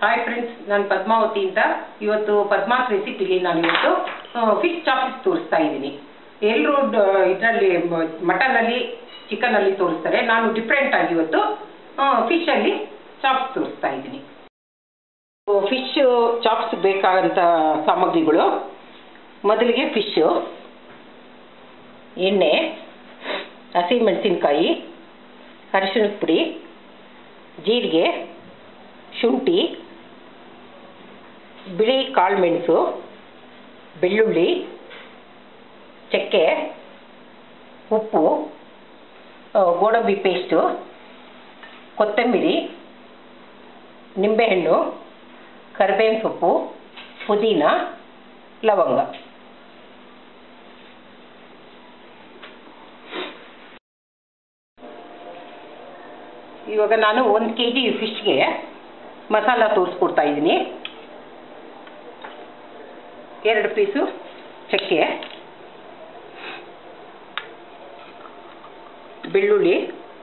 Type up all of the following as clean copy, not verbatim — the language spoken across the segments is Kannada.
ಹಾಯ್ ಫ್ರೆಂಡ್ಸ್, ನಾನು ಪದ್ಮಾವತಿ ಅಂತ. ಇವತ್ತು ಪದ್ಮಾಸ್ ರೆಸಿಪಿಲಿ ನಾನು ಇವತ್ತು ಫಿಶ್ ಚಾಪ್ಸ್ ತೋರಿಸ್ತಾ ಇದ್ದೀನಿ. ಎಲ್ಲರೂ ಇದರಲ್ಲಿ ಮಟನಲ್ಲಿ ಚಿಕನಲ್ಲಿ ತೋರಿಸ್ತಾರೆ. ನಾನು ಡಿಫ್ರೆಂಟ್ ಆಗಿ ಇವತ್ತು ಫಿಶಲ್ಲಿ ಚಾಪ್ಸ್ ತೋರಿಸ್ತಾ ಇದ್ದೀನಿ. ಫಿಶ್ ಚಾಪ್ಸ್ ಬೇಕಾದಂಥ ಸಾಮಗ್ರಿಗಳು: ಮೊದಲಿಗೆ ಫಿಶ್ಶು, ಎಣ್ಣೆ, ಹಸಿಮೆಣಸಿನ್ಕಾಯಿ, ಅರಿಶಿಣದ ಪುಡಿ, ಜೀರಿಗೆ, ಶುಂಠಿ, ಬಿಳಿ ಕಾಳುಮೆಣಸು, ಬೆಳ್ಳುಳ್ಳಿ, ಚಕ್ಕೆ, ಉಪ್ಪು, ಗೋಡಂಬಿ ಪೇಸ್ಟು, ಕೊತ್ತಂಬರಿ, ನಿಂಬೆಹಣ್ಣು, ಕರಿಬೇವಿನ ಸೊಪ್ಪು, ಪುದೀನ, ಲವಂಗ. ಇವಾಗ ನಾನು 1 kg ಫಿಶ್ಗೆ ಮಸಾಲ ತೋರಿಸ್ಕೊಡ್ತಾ ಇದ್ದೀನಿ. 2 ಪೀಸು ಚಕ್ಕೆ, ಬೆಳ್ಳುಳ್ಳಿ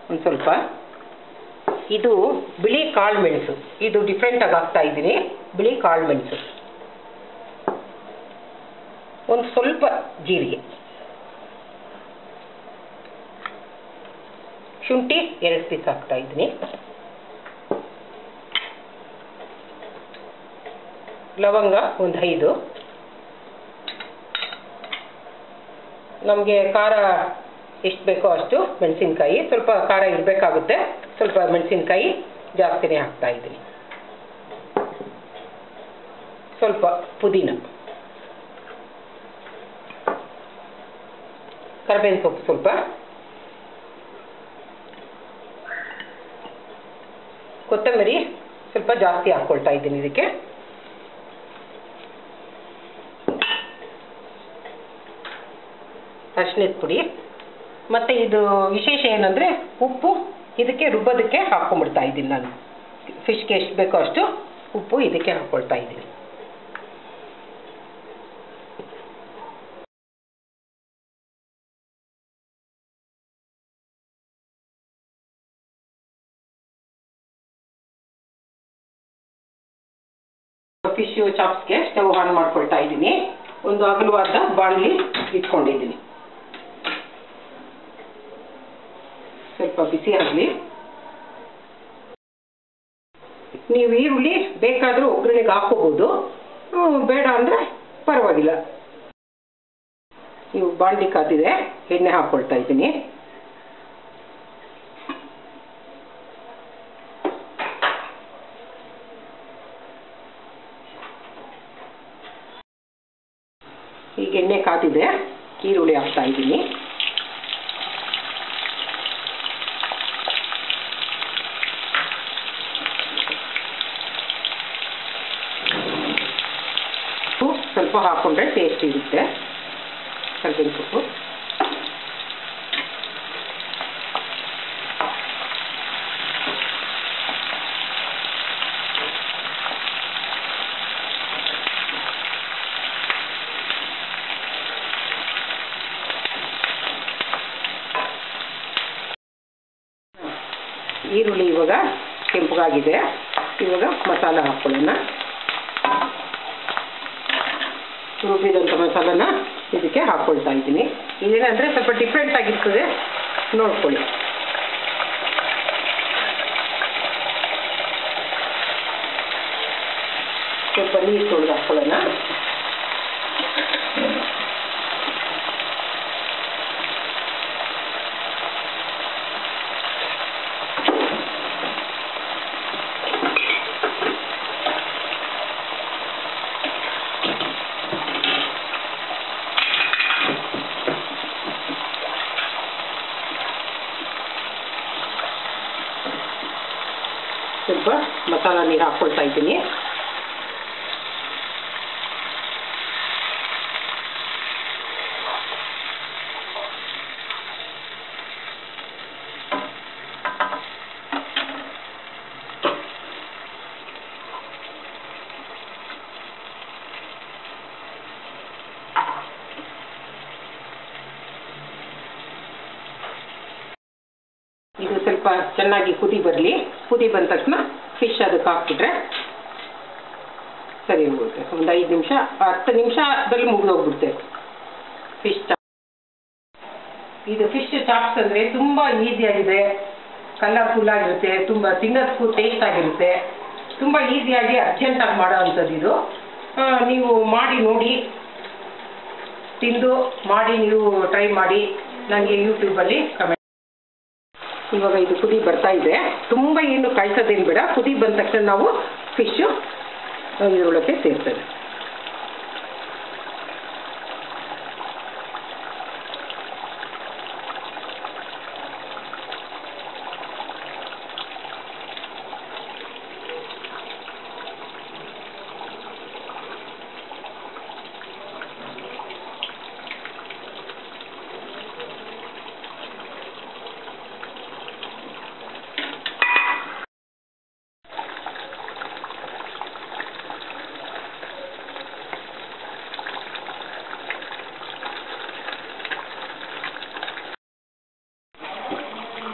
ಒಂದು ಸ್ವಲ್ಪ, ಇದು ಬಿಳಿ ಕಾಳು ಮೆಣಸು, ಇದು ಡಿಫ್ರೆಂಟಾಗಿ ಹಾಕ್ತಾ ಇದ್ದೀನಿ. ಬಿಳಿ ಕಾಳು ಮೆಣಸು, ಒಂದು ಸ್ವಲ್ಪ ಜೀರಿಗೆ, ಶುಂಠಿ 2 ಪೀಸ್ ಹಾಕ್ತಾ ಇದ್ದೀನಿ, ಲವಂಗ ಒಂದು 5. ನಮಗೆ ಖಾರ ಎಷ್ಟು ಬೇಕೋ ಅಷ್ಟು ಮೆಣಸಿನ್ಕಾಯಿ, ಸ್ವಲ್ಪ ಖಾರ ಇರಬೇಕಾಗುತ್ತೆ, ಸ್ವಲ್ಪ ಮೆಣಸಿನ್ಕಾಯಿ ಜಾಸ್ತಿನೇ ಹಾಕ್ತಾ ಇದ್ದೀನಿ. ಸ್ವಲ್ಪ ಪುದೀನ, ಕರಿಬೇವಿನ ಸೊಪ್ಪು ಸ್ವಲ್ಪ, ಕೊತ್ತಂಬರಿ ಸ್ವಲ್ಪ ಜಾಸ್ತಿ ಹಾಕ್ಕೊಳ್ತಾ ಇದ್ದೀನಿ ಇದಕ್ಕೆ. ಅರಿಶಿಣದ ಪುಡಿ. ಮತ್ತು ಇದು ವಿಶೇಷ ಏನಂದರೆ ಉಪ್ಪು ಇದಕ್ಕೆ ರುಬ್ಬೋದಕ್ಕೆ ಹಾಕ್ಕೊಂಡ್ಬಿಡ್ತಾ ಇದ್ದೀನಿ ನಾನು. ಫಿಶ್ಗೆ ಎಷ್ಟು ಬೇಕೋ ಅಷ್ಟು ಉಪ್ಪು ಇದಕ್ಕೆ ಹಾಕ್ಕೊಳ್ತಾ ಇದ್ದೀನಿ. ಫಿಶ್ ಚಾಪ್ಸ್ಗೆ ಸ್ಟವ್ ಆನ್ ಮಾಡ್ಕೊಳ್ತಾ ಇದ್ದೀನಿ. ಒಂದು ಅಗಲವಾದ ಬಾಣಲಿ ಇಟ್ಕೊಂಡಿದ್ದೀನಿ. ಸ್ವಲ್ಪ ಬಿಸಿ ಆಗಲಿ. ನೀವು ಈರುಳ್ಳಿ ಬೇಕಾದರೂ ಒಗ್ಗರಣೆಗೆ ಹಾಕೋಬೋದು, ಬೇಡ ಅಂದರೆ ಪರವಾಗಿಲ್ಲ. ನೀವು ಬಾಣಲಿ ಕಾದಿದೆ, ಎಣ್ಣೆ ಹಾಕ್ಕೊಳ್ತಾ ಇದ್ದೀನಿ. ಈಗ ಎಣ್ಣೆ ಕಾದಿದೆ, ಈರುಳ್ಳಿ ಹಾಕ್ತಾ ಇದ್ದೀನಿ. ಸ್ವಲ್ಪ ಹಾಕೊಂಡ್ರೆ ಟೇಸ್ಟ್ ಇರುತ್ತೆ. ಕರಿಬೇವಿನ ಸೊಪ್ಪು, ಈರುಳ್ಳಿ ಇವಾಗ ಕೆಂಪಗಾಗಿದೆ. ಇವಾಗ ಮಸಾಲ ಹಾಕ್ಕೊಳ್ಳೋಣ. ರುಬ್ಬಿದಂಥ ಮಸಾಲನ ಇದಕ್ಕೆ ಹಾಕ್ಕೊಳ್ತಾ ಇದ್ದೀನಿ. ಇದೇನಂದರೆ ಸ್ವಲ್ಪ ಡಿಫ್ರೆಂಟ್ ಆಗಿರ್ತದೆ, ನೋಡ್ಕೊಳ್ಳಿ. ಸ್ವಲ್ಪ ನೀರು ತೊಳೆದು ಹಾಕ್ಕೊಳ್ಳೋಣ. ಸ್ವಲ್ಪ ಮಸಾಲ ನೀರು ಹಾಕ್ಕೊಳ್ತಾ ಇದ್ದೀನಿ. ಇದು ಸ್ವಲ್ಪ ಚೆನ್ನಾಗಿ ಕುದಿ ಬರಲಿ. ಕುದಿ ಬಂದ ತಕ್ಷಣ ಫಿಶ್ ಅದಕ್ಕೆ ಹಾಕ್ಬಿಟ್ರೆ ಸರಿ ಹೋಗುತ್ತೆ. ಒಂದು 5 ನಿಮಿಷ 10 ನಿಮಿಷದಲ್ಲಿ ಮುಗಿದೋಗ್ಬಿಡುತ್ತೆ ಫಿಶ್ ಚಾಪ್. ಇದು ಫಿಶ್ ಚಾಪ್ಸ್ ಅಂದರೆ ತುಂಬ ಈಸಿಯಾಗಿದೆ, ಕಲರ್ಫುಲ್ ಆಗಿರುತ್ತೆ, ತುಂಬ ತಿನ್ನೋದಕ್ಕೂ ಟೇಸ್ಟ್ ಆಗಿರುತ್ತೆ, ತುಂಬ ಈಸಿಯಾಗಿ ಅರ್ಜೆಂಟಾಗಿ ಮಾಡೋ ಅಂಥದ್ದು ಇದು. ನೀವು ಮಾಡಿ ನೋಡಿ, ತಿಂದು ಮಾಡಿ ನೀವು ಟ್ರೈ ಮಾಡಿ ನನಗೆ ಯೂಟ್ಯೂಬಲ್ಲಿ ಕಮೆಂಟ್. ಇವಾಗ ಇದು ಕುದಿ ಬರ್ತಾ ಇದೆ, ತುಂಬ ಏನು ಕಾಯಿಸೋದೇನು ಬೇಡ. ಕುದಿ ಬಂದ ತಕ್ಷಣ ನಾವು ಫಿಶ್ಶು ಇದರೊಳಗೆ ಸೇರ್ತೇವೆ.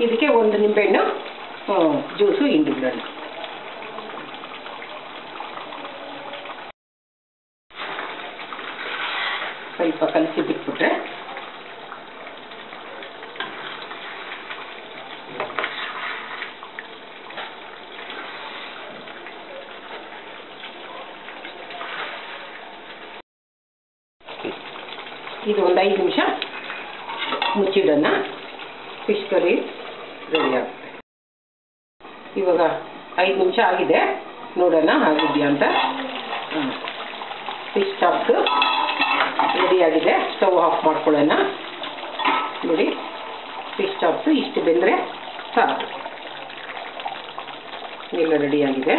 ಇದಕ್ಕೆ ಒಂದು ನಿಂಬೆಹಣ್ಣು ಜ್ಯೂಸು ಹಿಂಡಿಬಿಡೋಣ. ಸ್ವಲ್ಪ ಕಲಸಿ ಬಿಟ್ಬಿಟ್ರೆ ಇದು ಒಂದು 5 ನಿಮಿಷ ಮುಚ್ಚಿಡೋಣ. ಫಿಶ್ ಕರಿ ರೆಡಿ ಆಗುತ್ತೆ. ಇವಾಗ 5 ನಿಮಿಷ ಆಗಿದೆ, ನೋಡೋಣ ಆಗಿದೆಯಾ ಅಂತ. ಫಿಶ್ ಚಾಪ್ಸು ರೆಡಿ ಆಗಿದೆ. ಸ್ಟವ್ ಆಫ್ ಮಾಡ್ಕೊಳ್ಳೋಣ. ನೋಡಿ, ಫಿಶ್ ಚಾಪ್ಸು ಇಷ್ಟು ಬೆಂದರೆ ಸಾಕು, ಎಲ್ಲ ರೆಡಿಯಾಗಿದೆ.